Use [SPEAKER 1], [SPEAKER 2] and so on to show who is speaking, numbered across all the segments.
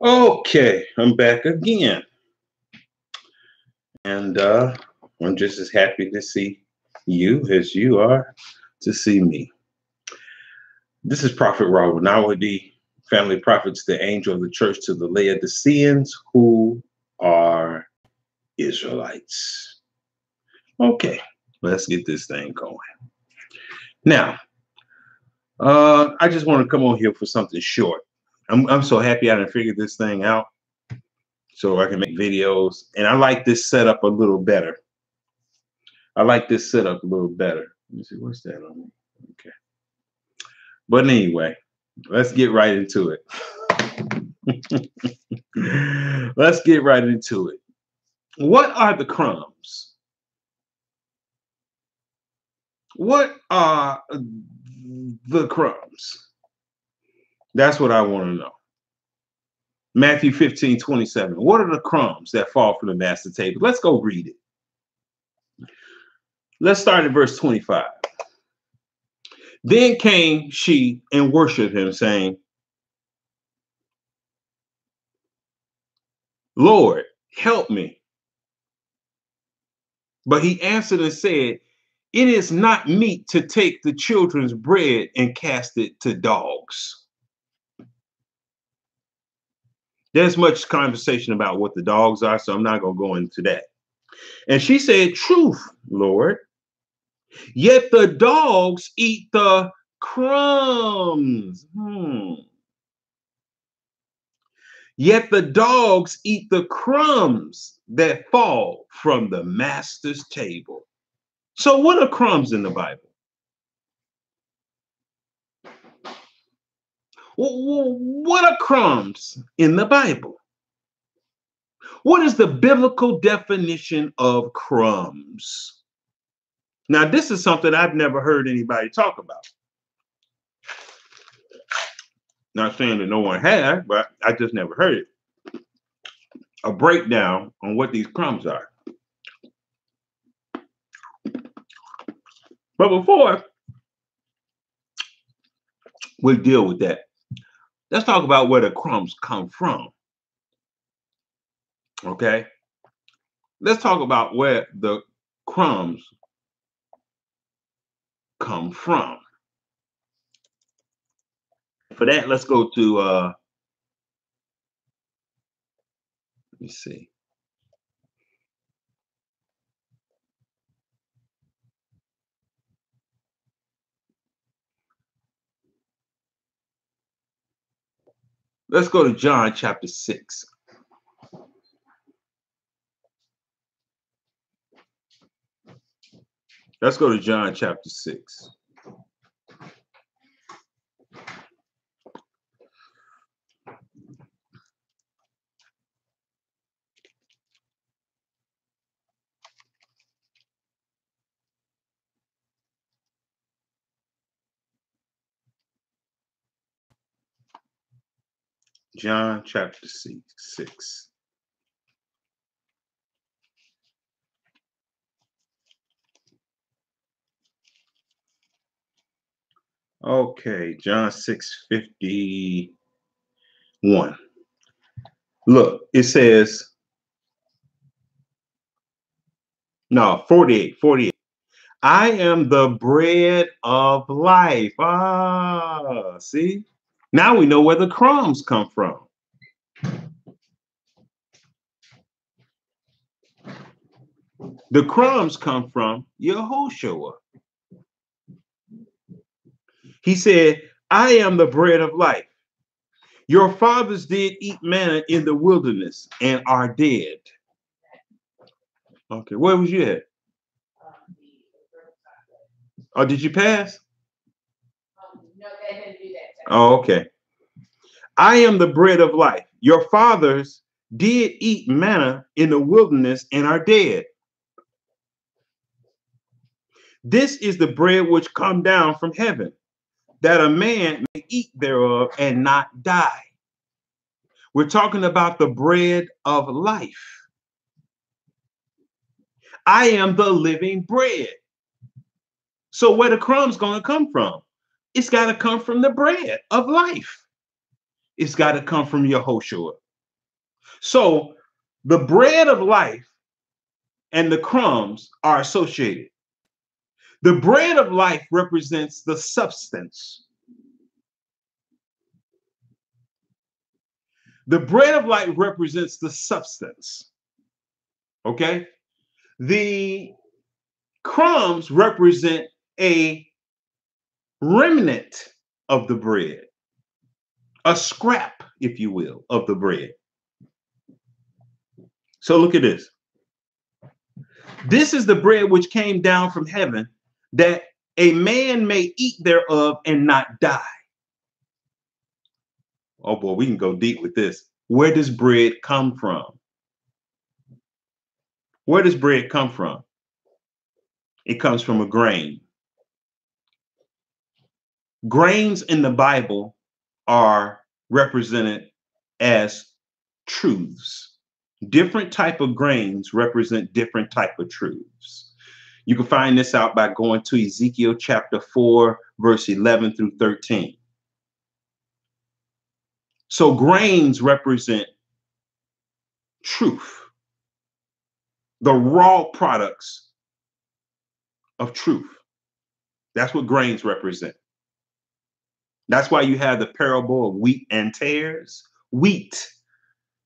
[SPEAKER 1] Okay, I'm back again, and I'm just as happy to see you as you are to see me. This is Prophet Robert Nawadi, family prophets, the angel of the church to the Laodiceans who are Israelites. Okay, let's get this thing going. Now, I just want to come on here for something short. I'm so happy I done figured this thing out so I can make videos, and I like this setup a little better. I like this setup a little better. Let me see, what's that on me? Okay. But anyway, let's get right into it. Let's get right into it. What are the crumbs? What are the crumbs? That's what I want to know. Matthew 15:27. What are the crumbs that fall from the master table? Let's go read it. Let's start at verse 25. Then came she and worshiped him, saying, Lord, help me. But he answered and said, It is not meet to take the children's bread and cast it to dogs. There's much conversation about what the dogs are, so I'm not going to go into that. And she said, Truth, Lord. Yet the dogs eat the crumbs. Yet the dogs eat the crumbs that fall from the master's table. So, what are crumbs in the Bible? What are crumbs in the Bible? What is the biblical definition of crumbs? Now, this is something I've never heard anybody talk about. Not saying that no one has, but I just never heard it. A breakdown on what these crumbs are. But before we deal with that, let's talk about where the crumbs come from. Okay? Let's talk about where the crumbs come from. For that, let's go to let me see. Let's go to John chapter 6. Let's go to John chapter 6. John chapter 6. Okay, John 6:51. Look, it says, no, 48. I am the bread of life. Ah, see? Now we know where the crumbs come from. The crumbs come from Yehoshua. He said, I am the bread of life. Your fathers did eat manna in the wilderness and are dead. Okay, where was you at? Oh, did you pass? No, they didn't do that. Oh, okay. I am the bread of life. Your fathers did eat manna in the wilderness and are dead. This is the bread which come down from heaven, that a man may eat thereof and not die. We're talking about the bread of life. I am the living bread. So where the crumbs going to come from? It's got to come from the bread of life. It's got to come from Yehoshua. So the bread of life and the crumbs are associated. The bread of life represents the substance. The bread of life represents the substance. Okay? The crumbs represent a remnant of the bread, a scrap, if you will, of the bread. So look at this. This is the bread which came down from heaven, that a man may eat thereof and not die. Oh boy, we can go deep with this. Where does bread come from? Where does bread come from? It comes from a grain. Grains in the Bible are represented as truths. Different type of grains represent different type of truths. You can find this out by going to Ezekiel chapter 4, verse 11 through 13. So grains represent truth, the raw products of truth. That's what grains represent. That's why you have the parable of wheat and tares. Wheat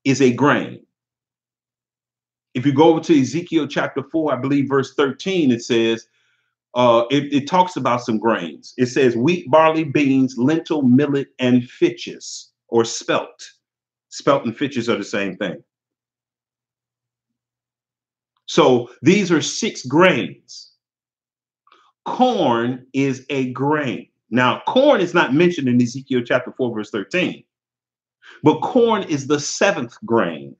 [SPEAKER 1] is a grain. If you go over to Ezekiel chapter 4, I believe verse 13, it says, it talks about some grains. It says wheat, barley, beans, lentil, millet, and fitches, or spelt. Spelt and fitches are the same thing. So these are 6 grains. Corn is a grain. Now, corn is not mentioned in Ezekiel chapter 4, verse 13, but corn is the 7th grain.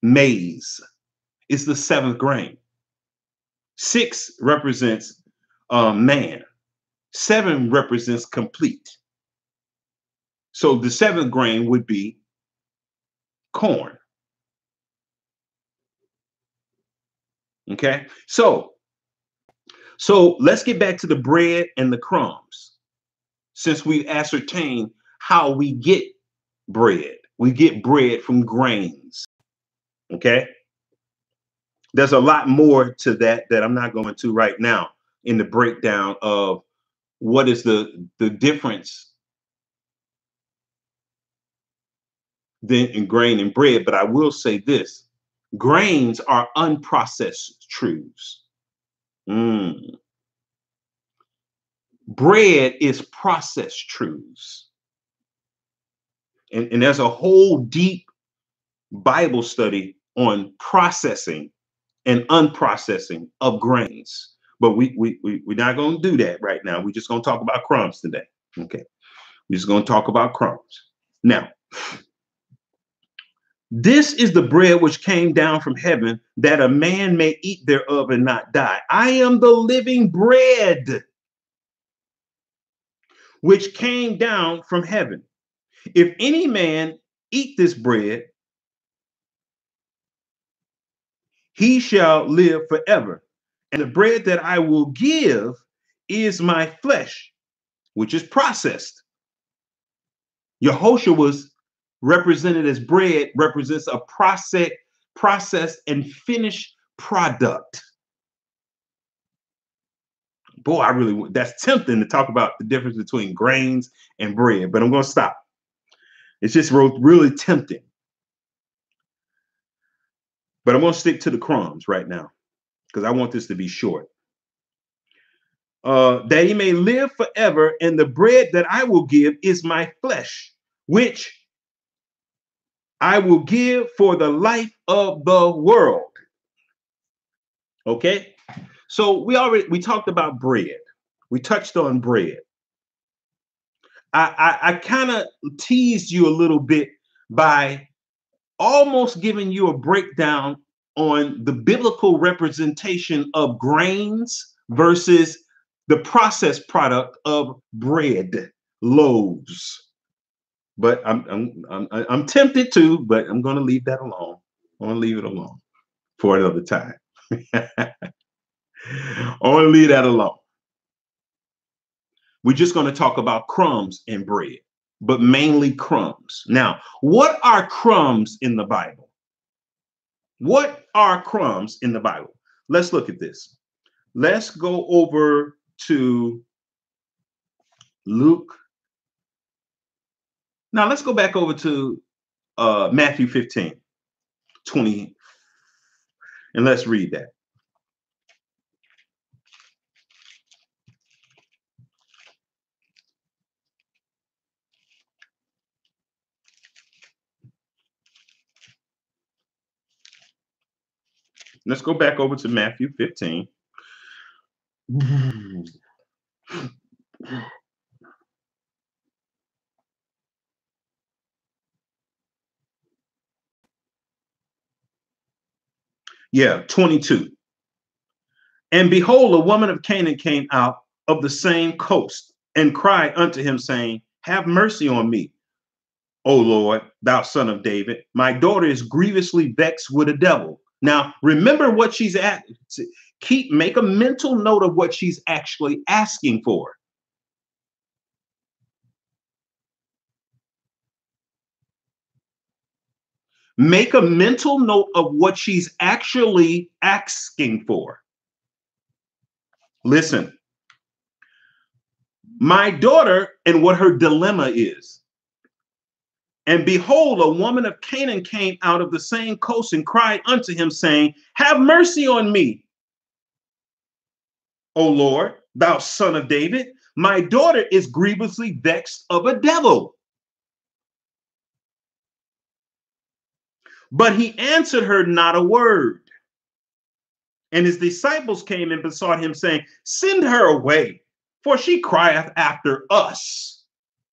[SPEAKER 1] Maize is the 7th grain. 6 represents man. 7 represents complete. So the 7th grain would be corn. Okay, so let's get back to the bread and the crumbs. Since we ascertained how we get bread, we get bread from grains. Okay, there's a lot more to that I'm not going to right now in the breakdown of what is the difference than in grain and bread. But I will say this: grains are unprocessed truths. Bread is processed truths. And there's a whole deep Bible study on processing and unprocessing of grains. But we're not going to do that right now. We're just going to talk about crumbs today. Okay. We're just going to talk about crumbs. Now, this is the bread which came down from heaven, that a man may eat thereof and not die. I am the living bread which came down from heaven. If any man eat this bread, he shall live forever. And the bread that I will give is my flesh, which is processed. Yehoshua was represented as bread, represents a processed and finished product. Boy, that's tempting to talk about the difference between grains and bread, but I'm going to stop. It's just really tempting. But I'm going to stick to the crumbs right now, because I want this to be short. That he may live forever, and the bread that I will give is my flesh, which I will give for the life of the world. Okay, so we talked about bread. We touched on bread. I kind of teased you a little bit by almost giving you a breakdown on the biblical representation of grains versus the processed product of bread, loaves. But I'm tempted to, but I'm going to leave that alone. I'm going to leave it alone for another time. I want to leave that alone. We're just going to talk about crumbs and bread. but mainly crumbs. Now, what are crumbs in the Bible? What are crumbs in the Bible? Let's look at this. Let's go over to Luke. Now, let's go back over to Matthew 15:20, and let's read that. Let's go back over to Matthew 15. Yeah, 22. And behold, a woman of Canaan came out of the same coast and cried unto him, saying, have mercy on me, O Lord, thou son of David. My daughter is grievously vexed with a devil. Now, remember what she's at. Make a mental note of what she's actually asking for. Make a mental note of what she's actually asking for. Listen, my daughter, and what her dilemma is. And behold, a woman of Canaan came out of the same coast and cried unto him, saying, have mercy on me, O Lord, thou son of David. My daughter is grievously vexed of a devil. But he answered her not a word. And his disciples came and besought him, saying, send her away, for she crieth after us.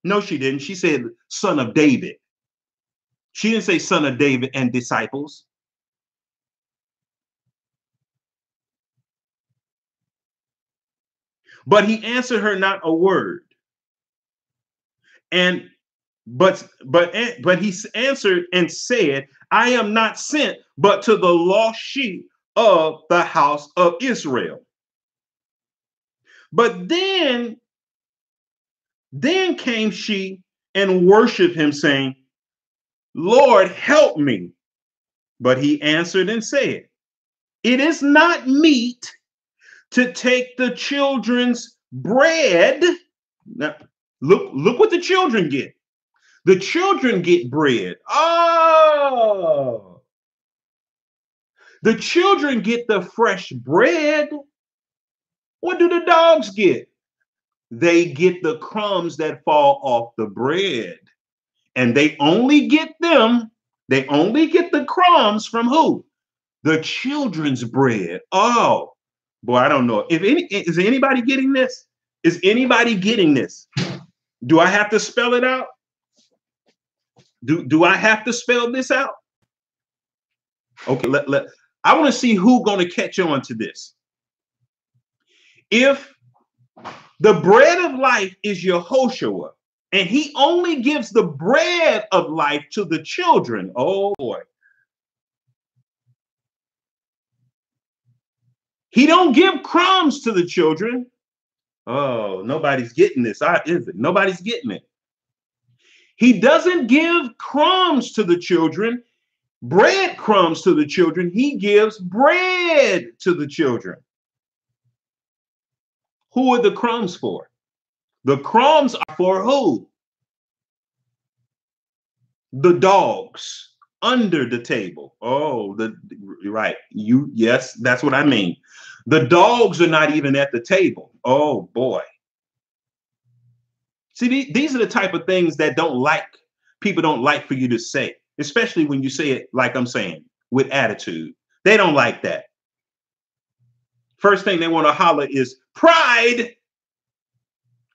[SPEAKER 1] No, she didn't. She said, son of David. She didn't say son of David and disciples. But he answered her not a word. And but he answered and said, I am not sent but to the lost sheep of the house of Israel. But then came she and worshiped him, saying, Lord, help me. But he answered and said, it is not meet to take the children's bread. Now, look what the children get. The children get bread. Oh, the children get the fresh bread. What do the dogs get? They get the crumbs that fall off the bread. And they only get them. They only get the crumbs from who? The children's bread. Oh, boy, I don't know. Is anybody getting this? Is anybody getting this? Do I have to spell it out? Do I have to spell this out? Okay, I want to see who's going to catch on to this. If the bread of life is Yehoshua, and he only gives the bread of life to the children, oh boy. He don't give crumbs to the children. Oh, nobody's getting this, is it? Nobody's getting it. He doesn't give crumbs to the children, bread crumbs to the children. He gives bread to the children. Who are the crumbs for? The crumbs are for who? The dogs under the table. Oh, right. Yes, that's what I mean. The dogs are not even at the table. Oh boy. See, these are the type of things that people don't like for you to say, especially when you say it like I'm saying, with attitude. They don't like that. First thing they want to holler is pride,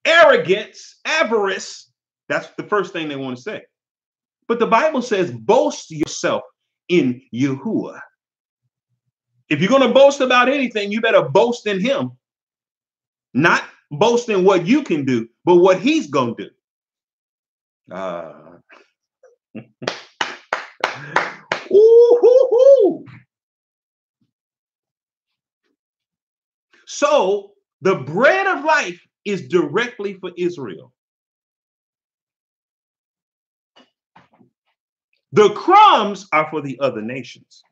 [SPEAKER 1] arrogance, avarice. That's the first thing they want to say. But the Bible says, boast yourself in Yahuwah. If you're going to boast about anything, you better boast in him. Not boast in what you can do, but what he's going to do. Ooh-hoo-hoo. So the bread of life is directly for Israel. The crumbs are for the other nations.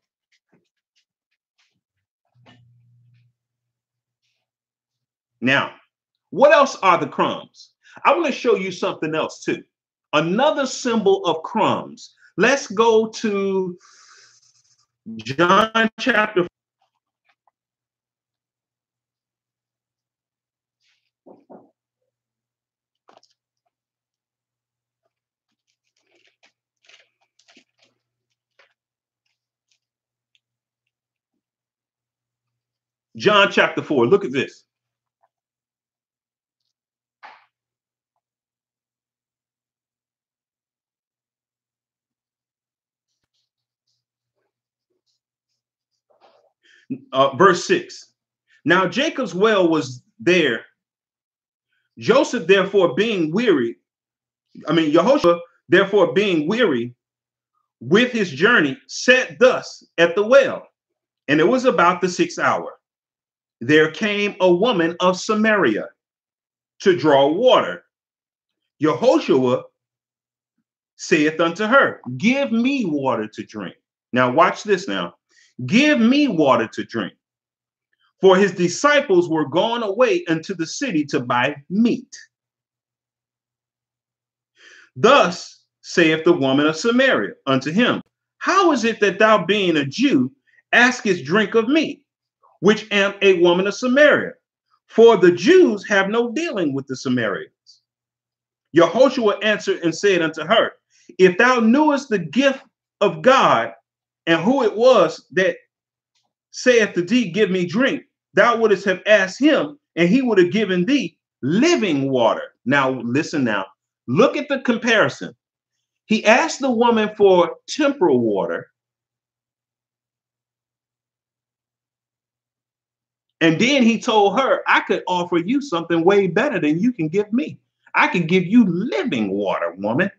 [SPEAKER 1] Now, what else are the crumbs? I want to show you something else too. Another symbol of crumbs. Let's go to John chapter. John chapter 4. Look at this. Verse 6. Now Jacob's well was there. Joseph, therefore, being weary, Yehoshua, therefore, being weary with his journey, sat thus at the well. And it was about the 6th hour. There came a woman of Samaria to draw water. Yehoshua saith unto her, give me water to drink. Now watch this now. Give me water to drink. For his disciples were gone away into the city to buy meat. Thus saith the woman of Samaria unto him, how is it that thou, being a Jew, askest drink of me, which am a woman of Samaria? For the Jews have no dealing with the Samaritans. Yehoshua answered and said unto her, if thou knewest the gift of God, and who it was that saith to thee, give me drink, thou wouldst have asked him, and he would have given thee living water. Now, listen now. Look at the comparison. He asked the woman for temporal water, and then he told her, I could offer you something way better than you can give me. I can give you living water, woman.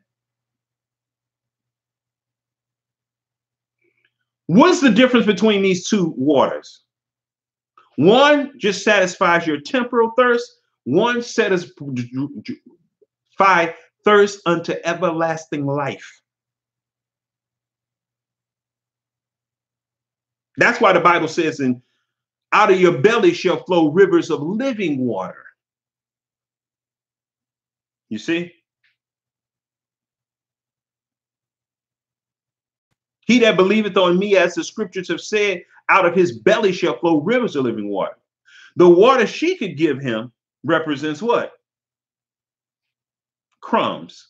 [SPEAKER 1] What's the difference between these two waters? One just satisfies your temporal thirst. One satisfies thirst unto everlasting life. That's why the Bible says, and out of your belly shall flow rivers of living water. You see? He that believeth on me, as the scriptures have said, out of his belly shall flow rivers of living water. The water she could give him represents what? Crumbs.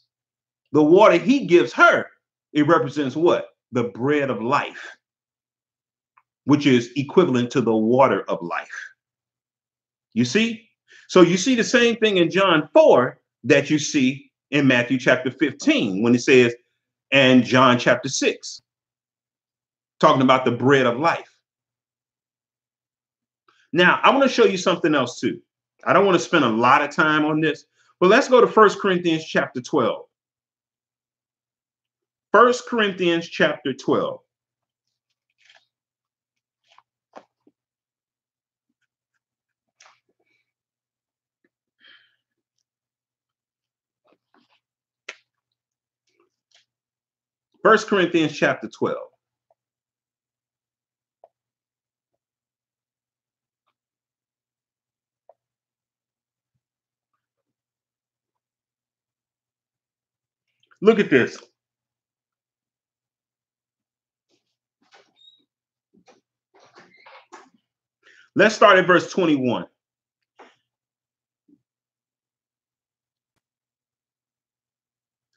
[SPEAKER 1] The water he gives her, it represents what? The bread of life, which is equivalent to the water of life. You see? So you see the same thing in John 4 that you see in Matthew chapter 15 when it says, and John chapter 6, talking about the bread of life. Now, I want to show you something else too. I don't want to spend a lot of time on this, but let's go to 1 Corinthians chapter 12. 1 Corinthians chapter 12. First Corinthians chapter 12. Look at this. Let's start at verse 21.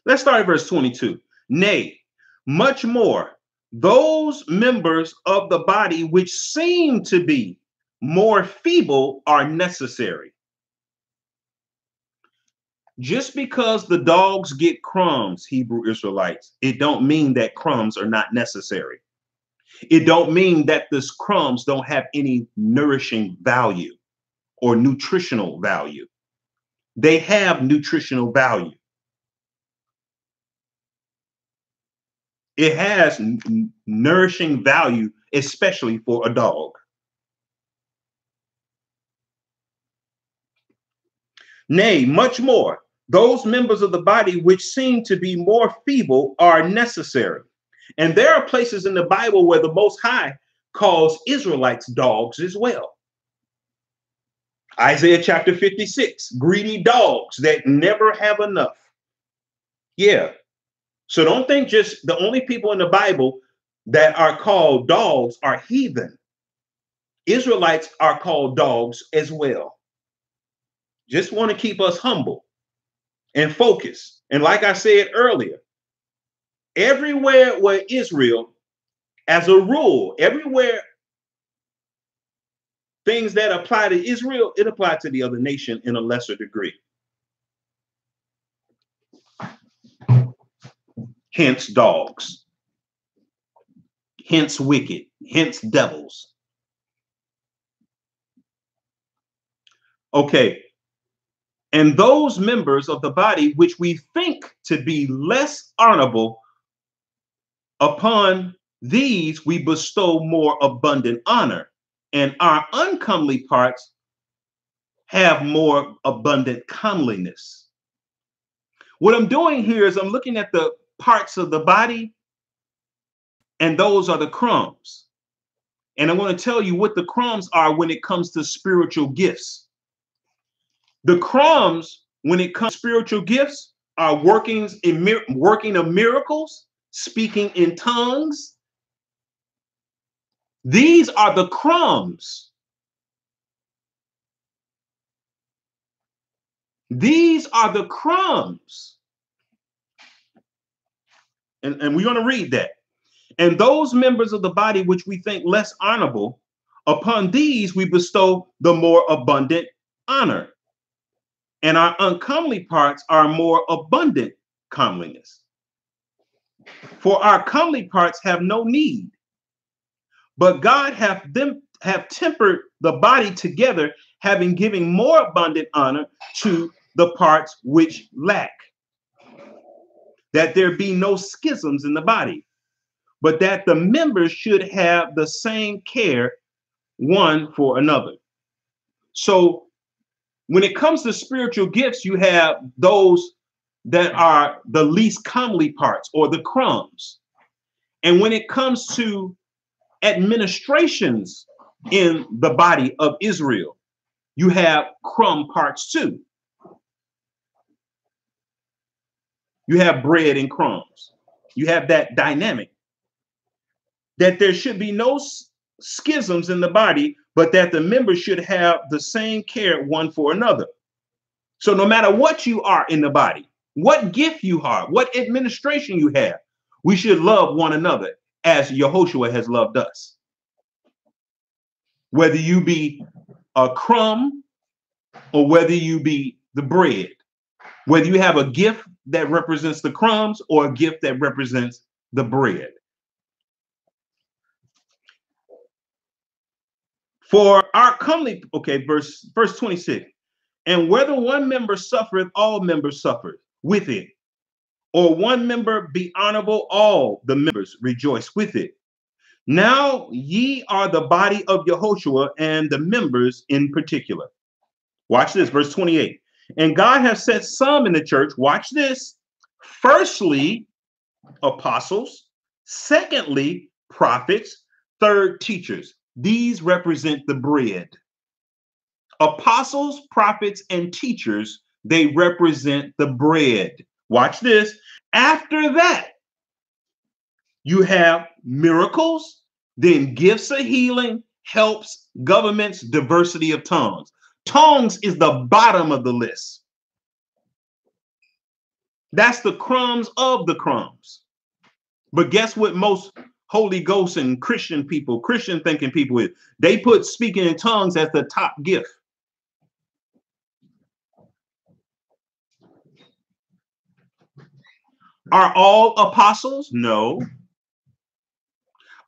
[SPEAKER 1] Let's start at verse 22. Nay, much more, those members of the body which seem to be more feeble are necessary. Just because the dogs get crumbs, Hebrew Israelites, it don't mean that crumbs are not necessary. It don't mean that these crumbs don't have any nourishing value or nutritional value. They have nutritional value. It has nourishing value, especially for a dog. Nay, much more, those members of the body which seem to be more feeble are necessary. And there are places in the Bible where the Most High calls Israelites dogs as well. Isaiah chapter 56, greedy dogs that never have enough. Yeah. So don't think just the only people in the Bible that are called dogs are heathen. Israelites are called dogs as well. Just want to keep us humble and focused. And like I said earlier, everywhere where Israel, as a rule, everywhere things that apply to Israel, it applied to the other nation in a lesser degree. Hence dogs, hence wicked, hence devils. Okay. And those members of the body which we think to be less honorable, upon these we bestow more abundant honor, and our uncomely parts have more abundant comeliness. What I'm doing here is I'm looking at the parts of the body, and those are the crumbs. And I want to tell you what the crumbs are when it comes to spiritual gifts. The crumbs, when it comes to spiritual gifts, are working of miracles, speaking in tongues. These are the crumbs. These are the crumbs. And we're going to read that. And those members of the body which we think less honorable, upon these we bestow the more abundant honor. And our uncomely parts are more abundant comeliness. For our comely parts have no need, but God have tempered the body together, having given more abundant honor to the parts which lack, that there be no schisms in the body, but that the members should have the same care one for another. So when it comes to spiritual gifts, you have those that are the least comely parts, or the crumbs. And when it comes to administrations in the body of Israel, you have crumb parts too. You have bread and crumbs. You have that dynamic, that there should be no schisms in the body, but that the members should have the same care one for another. So no matter what you are in the body, what gift you are, what administration you have, we should love one another as Yehoshua has loved us. Whether you be a crumb or whether you be the bread, whether you have a gift that represents the crumbs or a gift that represents the bread. For our comely, okay, verse 26. And whether one member suffereth, all members suffer with it. Or one member be honorable, all the members rejoice with it. Now ye are the body of Yehoshua, and the members in particular. Watch this, verse 28. And God has set some in the church, watch this, firstly, apostles, secondly, prophets, third, teachers. These represent the bread. Apostles, prophets, and teachers, they represent the bread. Watch this. After that, you have miracles, then gifts of healing, helps, governments, diversity of tongues. Tongues is the bottom of the list. That's the crumbs of the crumbs. But guess what most Holy Ghost and Christian people, Christian thinking people is? They put speaking in tongues as the top gift. Are all apostles? No.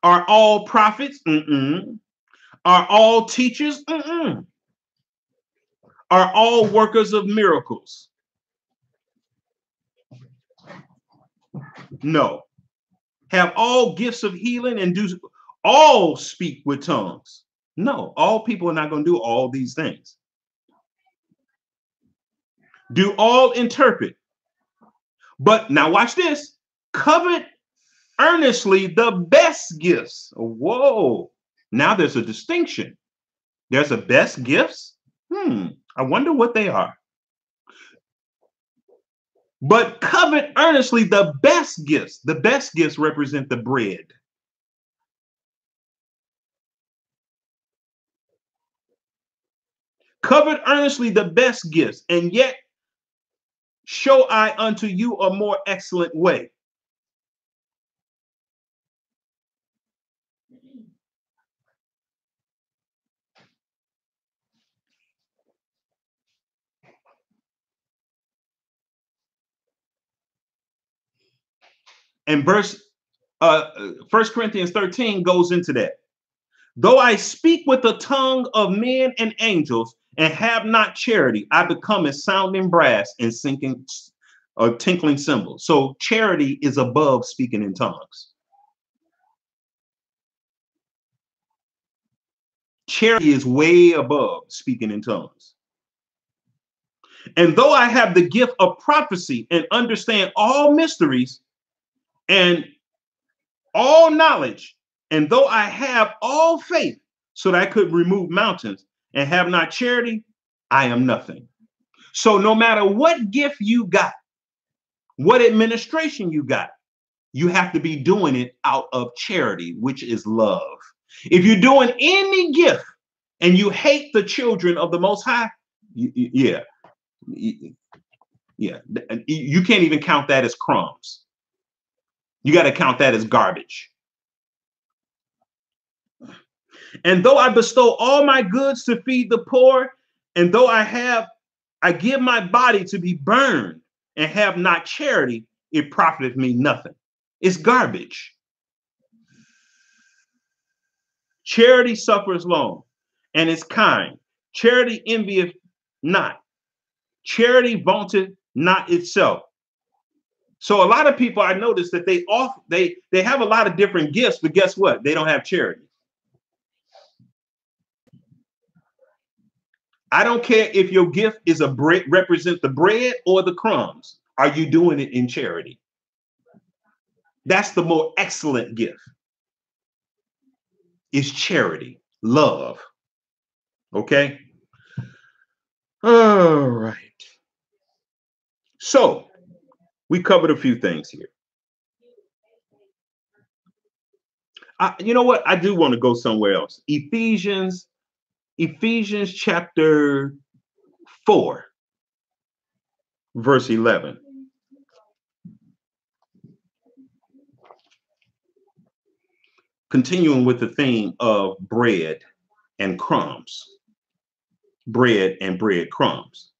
[SPEAKER 1] Are all prophets? Mm-mm. Are all teachers? Mm-mm. Are all workers of miracles? No. Have all gifts of healing and do all speak with tongues? No. All people are not going to do all these things. Do all interpret? But now watch this. Covet earnestly the best gifts. Whoa. Now there's a distinction. There's a best gifts. I wonder what they are. But covet earnestly the best gifts. The best gifts represent the bread. Covet earnestly the best gifts, and yet show I unto you a more excellent way. And verse 1 Corinthians 13 goes into that. Though I speak with the tongue of men and angels and have not charity, I become as sounding brass and sinking tinkling cymbals. So charity is above speaking in tongues. Charity is way above speaking in tongues. And though I have the gift of prophecy and understand all mysteries and all knowledge, and though I have all faith so that I could remove mountains and have not charity, I am nothing. So no matter what gift you got, what administration you got, you have to be doing it out of charity, which is love. If you're doing any gift and you hate the children of the Most High, yeah, you can't even count that as crumbs. You got to count that as garbage. And though I bestow all my goods to feed the poor, and though I give my body to be burned and have not charity, it profiteth me nothing. It's garbage. Charity suffers long and is kind. Charity envieth not. Charity vaunteth not itself. So a lot of people, I noticed that they have a lot of different gifts, but guess what? They don't have charity. I don't care if your gift is represent the bread or the crumbs. Are you doing it in charity? That's the more excellent gift. Is charity, love. Okay. All right. So we covered a few things here. You know what? I do want to go somewhere else. Ephesians chapter 4, verse 11. Continuing with the theme of bread and crumbs. Bread and breadcrumbs.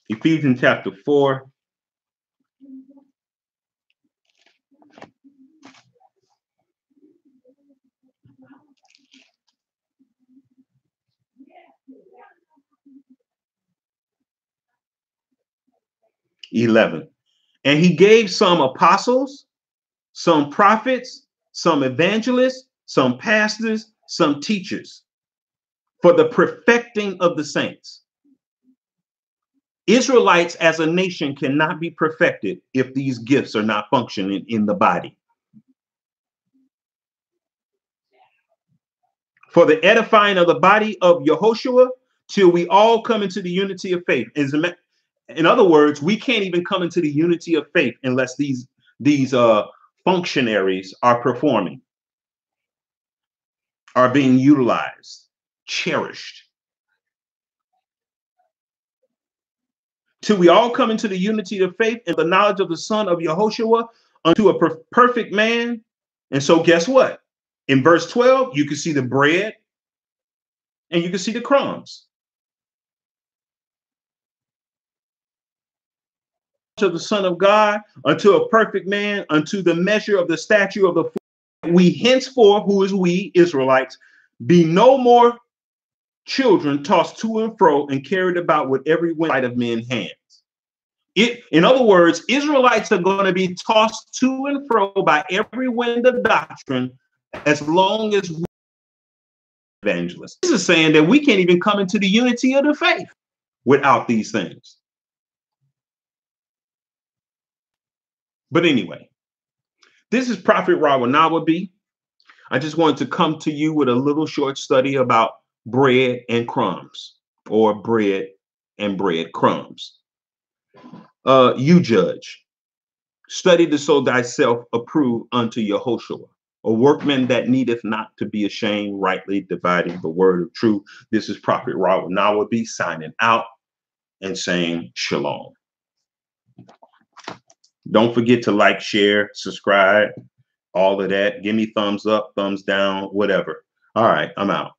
[SPEAKER 1] Ephesians chapter 4. (11) And he gave some apostles, some prophets, some evangelists, some pastors, some teachers, for the perfecting of the saints. Israelites as a nation cannot be perfected if these gifts are not functioning in the body. For the edifying of the body of Yehoshua, till we all come into the unity of faith. In other words, we can't even come into the unity of faith unless these functionaries are performing, are being utilized, cherished. Till we all come into the unity of faith and the knowledge of the Son of Yehoshua unto a perfect man. And so guess what? In verse 12, you can see the bread and you can see the crumbs. Of the Son of God unto a perfect man, unto the measure of the stature of the we henceforth, who is we Israelites, be no more children tossed to and fro and carried about with every wind of men's hands. In other words, Israelites are going to be tossed to and fro by every wind of doctrine as long as we evangelists. This is saying that we can't even come into the unity of the faith. without these things. But anyway, this is Prophet Rawanawabi. I just wanted to come to you with a little short study about bread and crumbs, or bread and bread crumbs. You judge. Study to show thyself approved unto Yehoshua, a workman that needeth not to be ashamed, rightly dividing the word of truth. This is Prophet Rawanawabi signing out and saying shalom. Don't forget to like, share, subscribe, all of that. Give me thumbs up, thumbs down, whatever. All right, I'm out.